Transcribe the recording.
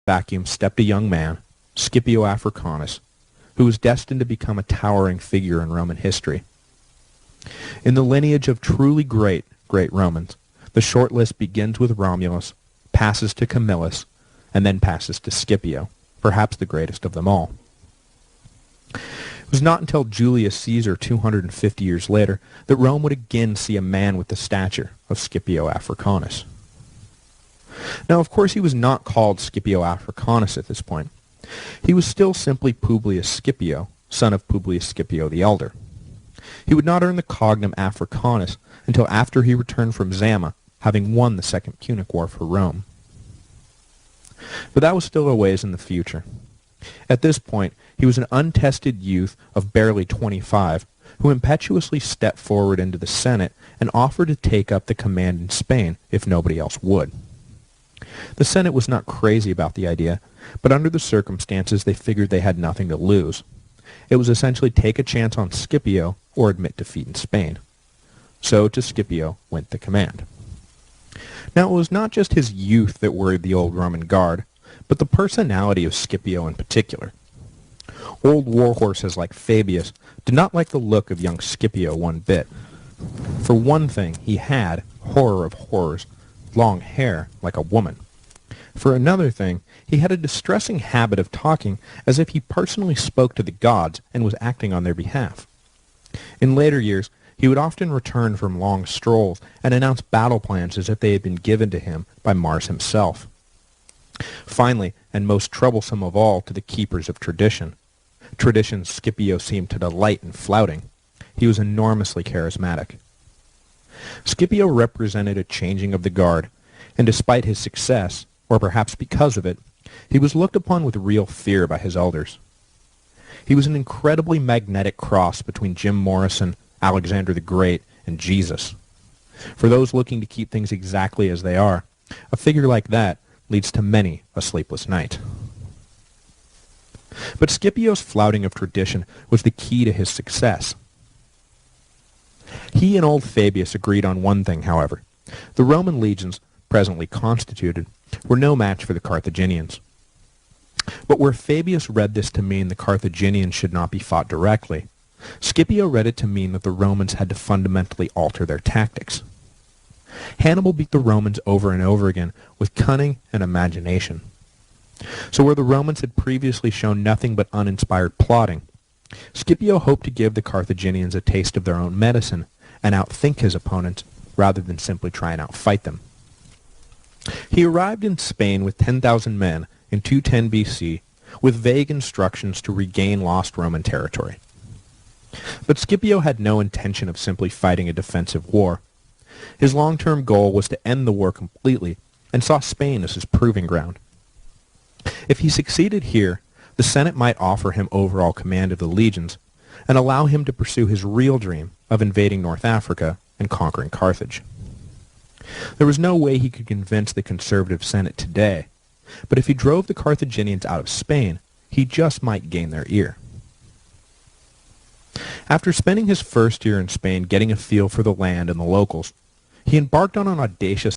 vacuum stepped a young man, Scipio Africanus, who was destined to become a towering figure in Roman history. In the lineage of truly great Romans, the short list begins with Romulus, passes to Camillus, and then passes to Scipio, perhaps the greatest of them all. It was not until Julius Caesar 250 years later that Rome would again see a man with the stature of Scipio Africanus. Now, of course, he was not called Scipio Africanus at this point. He was still simply Publius Scipio, son of Publius Scipio the Elder. He would not earn the cognomen Africanus until after he returned from Zama, having won the Second Punic War for Rome. But that was still a ways in the future. At this point, he was an untested youth of barely 25, who impetuously stepped forward into the Senate and offered to take up the command in Spain if nobody else would. The Senate was not crazy about the idea, but under the circumstances they figured they had nothing to lose. It was essentially take a chance on Scipio or admit defeat in Spain. So to Scipio went the command. Now it was not just his youth that worried the old Roman guard, but the personality of Scipio in particular. Old warhorses like Fabius did not like the look of young Scipio one bit. For one thing, he had, horror of horrors, long hair like a woman. For another thing, he had a distressing habit of talking as if he personally spoke to the gods and was acting on their behalf. In later years, he would often return from long strolls and announce battle plans as if they had been given to him by Mars himself. Finally, and most troublesome of all to the keepers of tradition, traditions Scipio seemed to delight in flouting, he was enormously charismatic. Scipio represented a changing of the guard, and despite his success, or perhaps because of it, he was looked upon with real fear by his elders. He was an incredibly magnetic cross between Jim Morrison, Alexander the Great, and Jesus. For those looking to keep things exactly as they are, a figure like that leads to many a sleepless night. But Scipio's flouting of tradition was the key to his success. He and old Fabius agreed on one thing, however. The Roman legions, presently constituted, were no match for the Carthaginians. But where Fabius read this to mean the Carthaginians should not be fought directly, Scipio read it to mean that the Romans had to fundamentally alter their tactics. Hannibal beat the Romans over and over again with cunning and imagination. So where the Romans had previously shown nothing but uninspired plotting, Scipio hoped to give the Carthaginians a taste of their own medicine and outthink his opponents rather than simply try and outfight them. He arrived in Spain with 10,000 men in 210 BC with vague instructions to regain lost Roman territory. But Scipio had no intention of simply fighting a defensive war. His long-term goal was to end the war completely and saw Spain as his proving ground. If he succeeded here, the Senate might offer him overall command of the legions and allow him to pursue his real dream of invading North Africa and conquering Carthage. There was no way he could convince the conservative Senate today, but if he drove the Carthaginians out of Spain, he just might gain their ear. After spending his first year in Spain getting a feel for the land and the locals, he embarked on an audacious